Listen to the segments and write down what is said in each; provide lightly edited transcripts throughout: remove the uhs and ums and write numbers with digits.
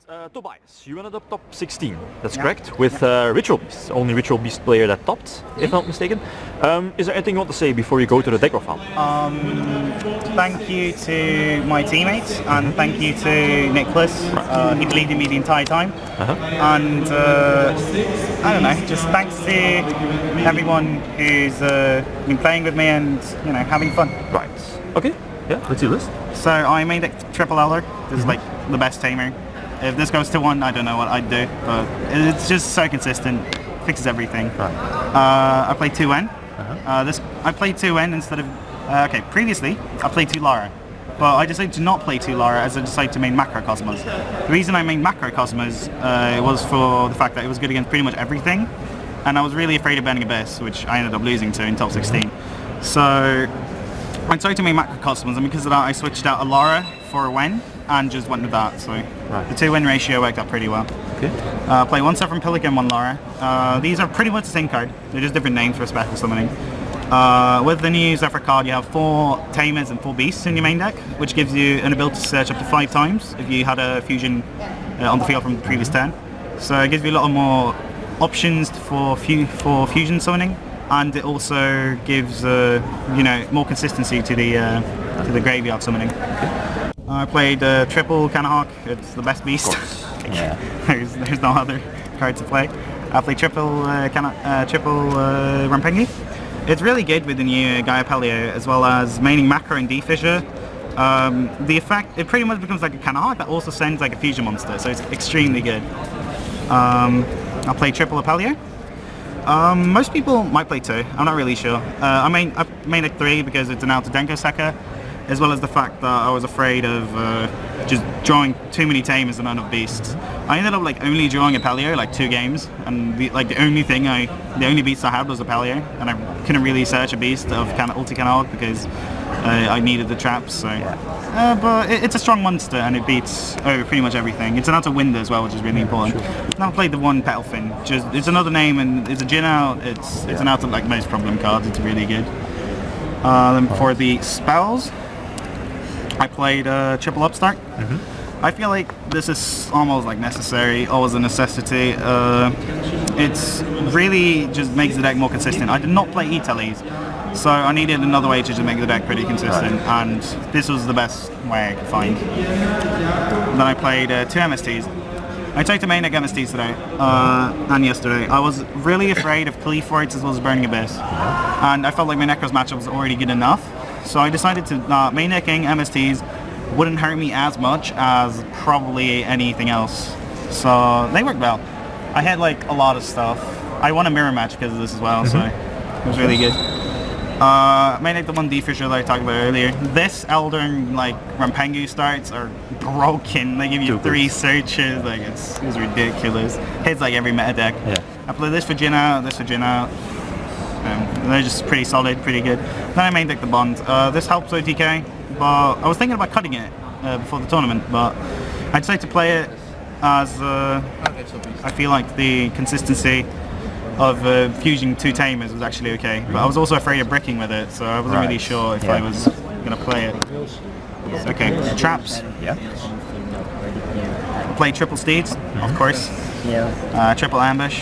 Tobias, you ended up top 16, that's correct, with Ritual Beast, only Ritual Beast player that topped, if I'm not mistaken. Is there anything you want to say before you go to the deck profile? Thank you to my teammates, and thank you to Nicholas. He believed in me the entire time. And I don't know, just thanks to everyone who's been playing with me and having fun. Right. Okay. Yeah. Let's see the list. So I made it Triple Elder. This is like the best tamer. If this goes to 1, I don't know what I'd do, but it's just so consistent, fixes everything. Right. I played 2N. I played 2N instead of previously I played 2 Lara, but I decided to not play 2 Lara as I decided to main Macrocosmos. The reason I main Macrocosmos was for the fact that it was good against pretty much everything, and I was really afraid of Burning Abyss, which I ended up losing to in top 16. So I tried to main Macrocosmos, and because of that I switched out a Lara for a Wen and just went with that, so the 2-win ratio worked out pretty well. Okay. Play 1 Suffering Pelican, 1 Lara. These are pretty much the same card, they're just different names for special summoning. With the new Zephyr card you have 4 Tamers and 4 Beasts in your main deck, which gives you an ability to search up to 5 times if you had a fusion on the field from the previous turn. So it gives you a lot more options for fusion summoning, and it also gives more consistency to the graveyard summoning. I played triple Canahawk. It's the best beast. Yeah. there's no other card to play. I played triple Rampengi. It's really good with the new Gaia Pelio, as well as maining Macro and D-Fissure. The effect, it pretty much becomes like a Canahawk that also sends like a fusion monster, so it's extremely good. I played triple Apelio. Most people might play 2, I'm not really sure. I made it 3 because it's an Alta Denko Sekka, as well as the fact that I was afraid of just drawing too many Tamers and not enough Beasts. I ended up like only drawing Apelio like 2 games, and the only beast I had was Apelio, and I couldn't really search a beast of Ulti Canahawk because I needed the traps. So, but it's a strong monster and it beats pretty much everything. It's an Alta Wind as well, which is really important. Now I played the 1 Petalfin. It's another name, and it's a Jin out. It's an Alta like most problem cards. It's really good. Then for the spells, I played triple Upstart. I feel like this is almost like necessary, always a necessity. It's really just makes the deck more consistent. I did not play E-Teles, so I needed another way to just make the deck pretty consistent, and this was the best way I could find. Then I played 2 MSTs. I tried to main deck MSTs today and yesterday. I was really afraid of Cleaforts as well as Burning Abyss, and I felt like my Necros matchup was already good enough. So I decided to main decking MSTs wouldn't hurt me as much as probably anything else. So they worked well. I had like a lot of stuff. I won a mirror match because of this as well, so it was really good. Main deck the 1 D-Fissure that I talked about earlier. This Elder and like Rampengu starts are broken. They give you 3 searches, like it's ridiculous. Hits like every meta deck. Yeah. I play this for Jin out, this for Jin out. They're just pretty solid, pretty good. Then I main deck the Bond. This helps OTK, but I was thinking about cutting it before the tournament, but I decided to play it as I feel like the consistency of fusing 2 Tamers was actually okay. But I was also afraid of bricking with it, so I wasn't really sure if I was going to play it. Okay, traps. Yeah. Play triple Steeds, of course. Triple Ambush.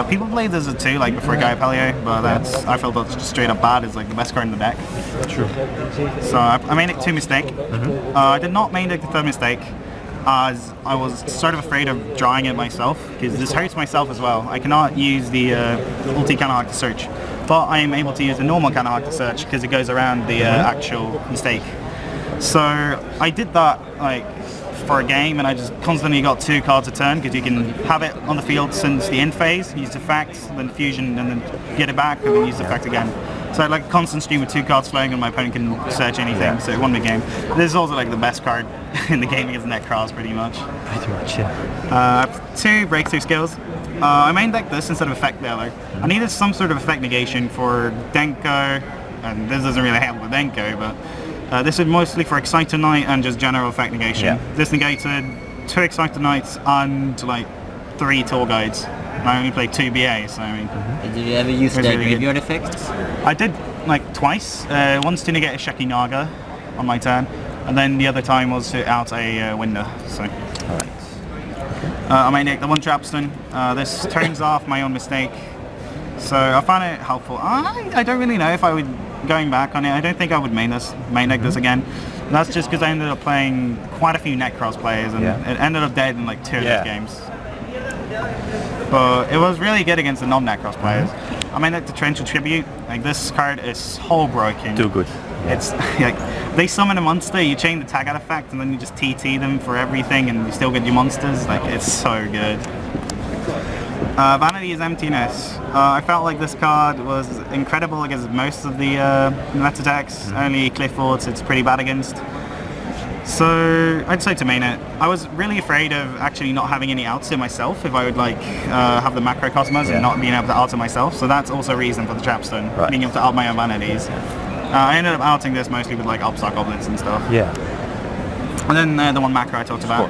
People play this as 2 like before Gaia Pelio, but I felt that's just straight up bad. It's like the best card in the deck. True. So I main deck 2 Mistake. I did not main deck the 3rd Mistake, as I was sort of afraid of drawing it myself, because this hurts myself as well. I cannot use the Ulti Canahawk to search, but I am able to use the normal Canahawk to search because it goes around the actual Mistake. So I did that like for a game, and I just constantly got 2 cards a turn, because you can have it on the field since the end phase, use effect, then fusion, and then get it back, and then use effect again. So I had like a constant stream with 2 cards flowing, and my opponent can search anything, so it won the game. This is also like the best card in the game against Netcross, pretty much. Pretty much, yeah. I have 2 breakthrough skills. I main decked this instead of effect dealer. I needed some sort of effect negation for Denko, and this doesn't really help with Denko, but this is mostly for Exciter Knight and just general effect negation. This negated 2 Exciter Knights and like 3 Tour Guides. And I only played 2 BAs, so I mean... Did you ever use the graveyard effects? I did like twice. Once to negate a Sheki Naga on my turn, and then the other time was to out a window. So. Alright. I might make the one Trapstone. This turns off my own mistake. So I found it helpful. I don't really know if I would, going back on it, I don't think I would main deck this again. That's just because I ended up playing quite a few Necros players and it ended up dead in like 2 of those games. But it was really good against the non-Necros players. I mean, like the Torrential Tribute, like this card is so broken. Too good. It's like, they summon a monster, you chain the tag out effect, and then you just TT them for everything and you still get your monsters. Like, it's so good. Vanity is Emptiness. I felt like this card was incredible against most of the meta decks. Only Cliff Forts it's pretty bad against. So I'd say to main it. I was really afraid of actually not having any outs in myself if I would like have the Macrocosmos and not being able to out it myself. So that's also a reason for the Trapstone, being able to out my own vanities. I ended up outing this mostly with like Upstock Goblins and stuff. Yeah. And then the one macro I talked about.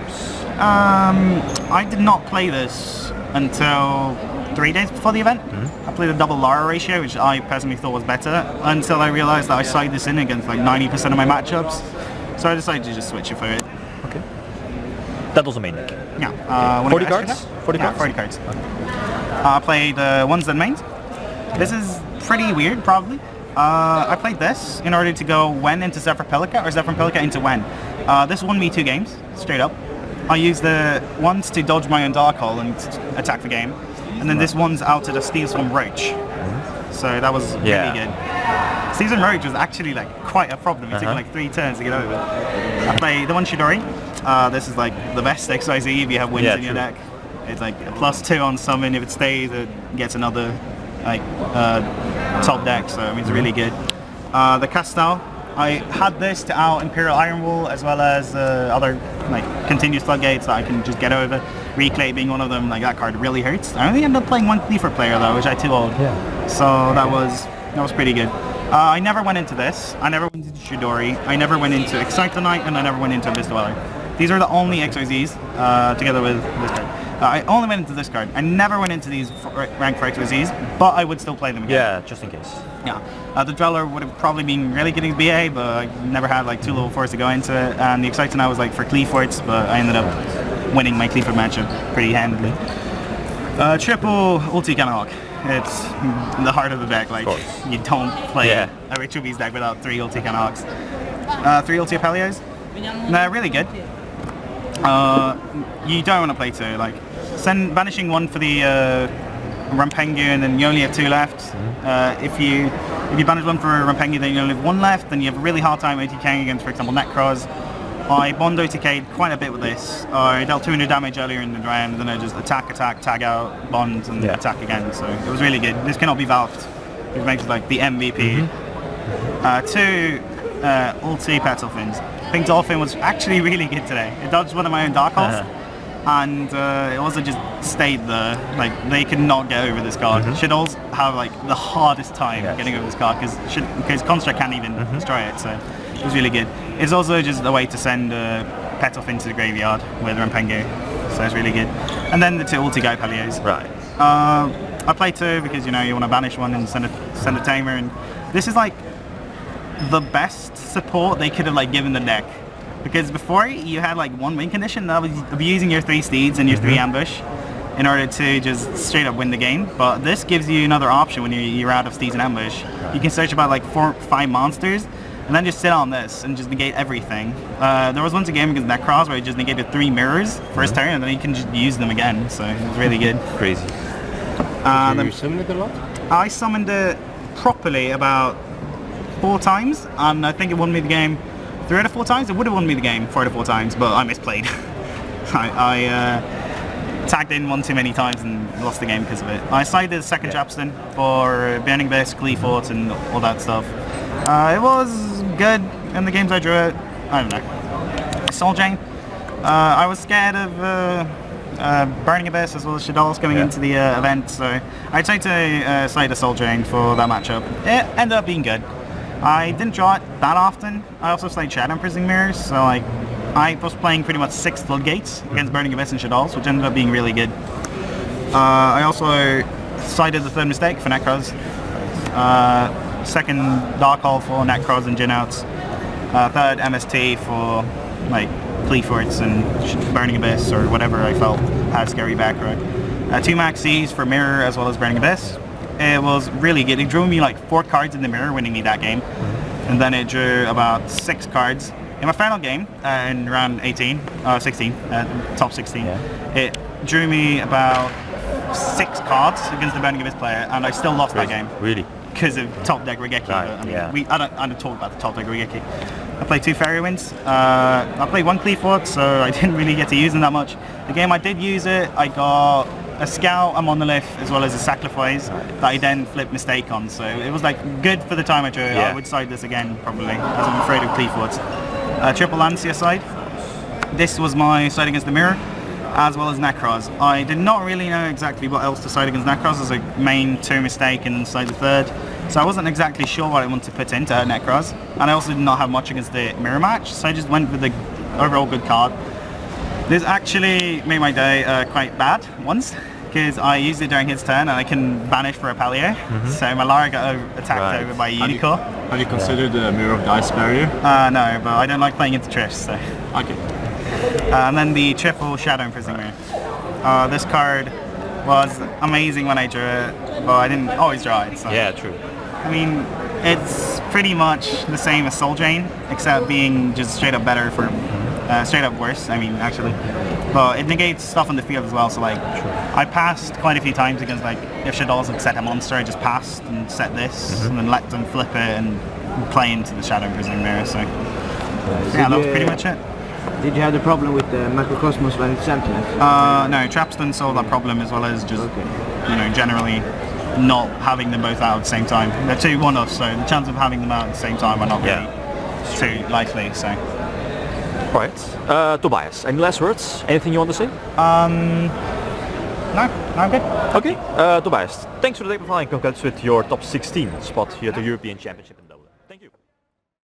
I did not play this until 3 days before the event. I played a double Lara ratio, which I personally thought was better, until I realized that I sided this in against like 90% of my matchups. So I decided to just switch it for it. Okay. That was the main deck. Yeah. 40 cards? 40 cards? 40 cards. I played ones that mained. This is pretty weird, probably. I played this in order to go Wen into Zephyr-Pelica or Zephyr-Pelica into Wen. This won me 2 games, straight up. I used the ones to dodge my own Dark Hole and attack the game. And then this one's out at a Steel Swarm Roach. So that was really good. Steel Swarm Roach was actually like quite a problem. It took like 3 turns to get over. I play the one Shidori. This is like the best XYZ if you have wins in your deck. It's like a +2 on summon. If it stays, it gets another like top deck. So I mean, it's really good. The Castal. I had this to out Imperial Iron Wall as well as other like continuous floodgates that I can just get over. Reclay being one of them, like that card really hurts. I only ended up playing 1 Cleaver player though, which I too old. So that was pretty good. I never went into this. I never went into Shidori. I never went into Excite-the-Night, and I never went into Abyss Dweller. These are the only XYZs together with this card. I only went into this card. I never went into these rank for XYZs, but I would still play them again. Yeah, just in case. Yeah. The Dweller would have probably been really good in BA, but I never had like 2 level 4s to go into it. And the Excite-the-Night was like for Cleaforts, but I ended up winning my Cleafort matchup pretty handily. Triple Ulti Canahawk. It's the heart of the deck. Like, you don't play a Ritual Beast deck without 3 Ulti Canahawks. 3 Ulti Apelios. They're really good. You don't want to play 2. Like, banishing 1 for the Rampengu, and then you only have 2 left. If you banish 1 for Rampengu, then you only have 1 left. Then you have a really hard time OTKing against, for example, Necros. I Bond OTK'd quite a bit with this. I dealt 200 damage earlier in the round, and then I just attack, tag out, Bond, and attack again. So it was really good. This cannot be valved, which makes it like the MVP. 2 Ulti Petulfins. I think Dolphin was actually really good today. It dodged one of my own Dark Holes, and it also just stayed there. Like, they could not get over this card. Shadows have like the hardest time getting over this card because Construct can't even destroy it. So it was really good. It's also just a way to send Petulfin to the graveyard with Rampengu, so it's really good. And then the 2 Ulti Guy Palios. Right. I play 2 because you want to banish 1 and send a Tamer, and this is like the best support they could have like given the deck. Because before you had like 1 win condition, that was abusing your 3 Steeds and your 3 Ambush in order to just straight up win the game. But this gives you another option when you're out of Steeds and Ambush. You can search about like 4 or 5 monsters, and then just sit on this and just negate everything. There was once a game against Necros where he just negated 3 mirrors first turn, and then you can just use them again. So it was really good. Crazy. Did you summon it a lot? I summoned it properly about 4 times, and I think it won me the game 3 out of 4 times. It would have won me the game 4 out of 4 times, but I misplayed. I tagged in 1 too many times and lost the game because of it. I sided the second Trapstone for Burning Abyss, Cleafort, and all that stuff. It was good in the games I drew it. I don't know. Soul Jane. I was scared of Burning Abyss as well as Shadows coming into the event, so I tried to side a Soul Jane for that matchup. It ended up being good. I didn't draw it that often. I also played Shadow Imprisoning Mirrors, so like I was playing pretty much 6 Floodgates against Burning Abyss and Shadows, which ended up being really good. I also sided the 3rd Mistake for Necros. 2nd Dark Hole for Necros and Gin Outs. 3rd MST for like Cleaforts and Burning Abyss or whatever I felt had scary back row. 2 maxis for Mirror as well as Burning Abyss. It was really good. It drew me like 4 cards in the Mirror, winning me that game. And then it drew about 6 cards. In my final game, in round 16, top 16, it drew me about 6 cards against the Burning Abyss player, and I still lost that game. Really? Because of top deck Regeki. Right, I don't talk about the top deck Regeki. I played 2 Fairy Winds. I played 1 Cleafort, so I didn't really get to use them that much. The game I did use it, I got a Scout, a Monolith, as well as a Sacrifice that I then flipped Mistake on. So it was like good for the time I drew. I would side this again probably, as I'm afraid of Cleaforts. Triple Lancia side. This was my side against the Mirror, as well as Necros. I did not really know exactly what else to side against Necros as a main 2 Mistake and side the 3rd. So I wasn't exactly sure what I wanted to put into Necros. And I also did not have much against the Mirror match, so I just went with the overall good card. This actually made my day quite bad once, because I used it during his turn and I can banish for a Palio. So my Lara got attacked over by a Unicorn. Have you considered the Mirror of Dice barrier? No, but I don't like playing into Triffs, so. Okay. And then the triple Shadow Imprisoning Mirror. This card was amazing when I drew it, but I didn't always draw it. So. Yeah, true. I mean, it's pretty much the same as Soul Drain, except being just straight up better for, straight up worse, I mean, actually. But it negates stuff on the field as well, so like, I passed quite a few times against like, if Shadows had set a monster, I just passed and set this, and then let them flip it and play into the Shadow Imprisoning Mirror, so. Yeah, that was pretty much it. Did you have the problem with the Macrocosmos when it's Sentinel? No, Trapstone solved that problem as well as just, you know, generally not having them both out at the same time. They're 2 one-offs, so the chance of having them out at the same time are not really too likely, so. Alright, Tobias, any last words? Anything you want to say? No, I'm good. Okay, Tobias, thanks for the day, and congrats with your top 16 spot here at the European Championship.